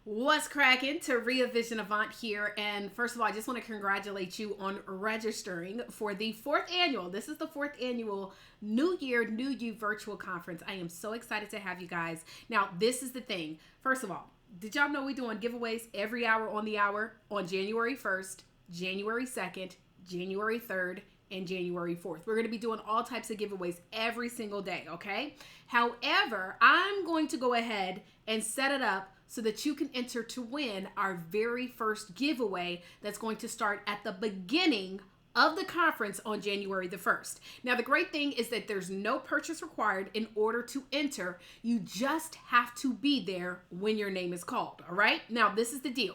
What's cracking? Taria Vision Avant here. And first of all, I just want to congratulate you on registering for the fourth annual. This is the fourth annual New Year, New You virtual conference. I am so excited to have you guys. Now, this is the thing. First of all, did y'all know we're doing giveaways every hour on the hour on January 1st, January 2nd, January 3rd, and January 4th. We're going to be doing all types of giveaways every single day, okay? However, I'm going to go ahead and set it up so that you can enter to win our very first giveaway that's going to start at the beginning of the conference on January the 1st. Now, the great thing is that there's no purchase required in order to enter. You just have to be there when your name is called, all right? Now, this is the deal.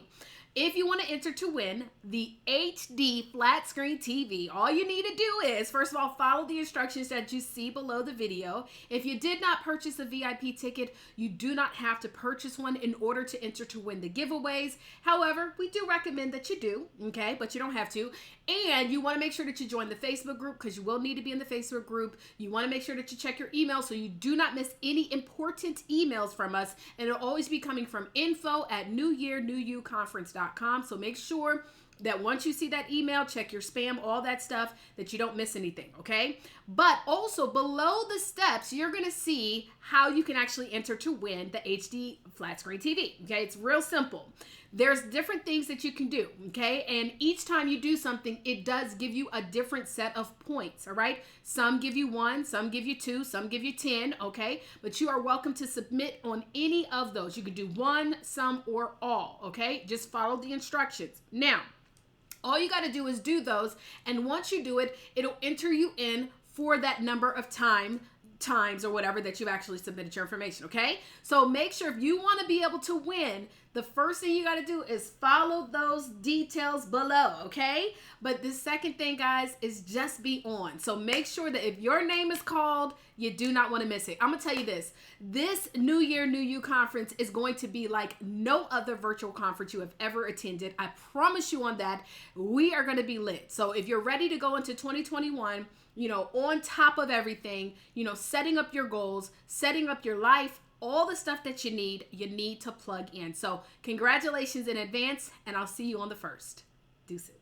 If you want to enter to win the HD flat screen TV, all you need to do is, first of all, follow the instructions that you see below the video. If you did not purchase a VIP ticket, you do not have to purchase one in order to enter to win the giveaways. However, we do recommend that you do, okay? But you don't have to. And you want to make sure that you join the Facebook group because you will need to be in the Facebook group. You want to make sure that you check your email so you do not miss any important emails from us. And it'll always be coming from info@nyny2021registered.com. So make sure that once you see that email, check your spam, all that stuff, that you don't miss anything, okay? But also below the steps, you're gonna see how you can actually enter to win the HD flat screen TV, okay? It's real simple. There's different things that you can do, okay? And each time you do something, it does give you a different set of points, all right? Some give you 1, some give you 2, some give you 10, okay? But you are welcome to submit on any of those. You can do 1, some, or all, okay? Just follow the instructions. Now, all you got to do is do those, and once you do it, it'll enter you in for that number of times or whatever that you've actually submitted your information, okay? So make sure if you want to be able to win, the first thing you got to do is follow those details below, okay? But the second thing, guys, is just be on. So make sure that if your name is called, you do not want to miss it. I'm going to tell you this New Year, New You conference is going to be like no other virtual conference you have ever attended. I promise you on that. We are going to be lit. So if you're ready to go into 2021, on top of everything, setting up your goals, setting up your life, all the stuff that you need to plug in. So congratulations in advance, and I'll see you on the 1st. Deuces.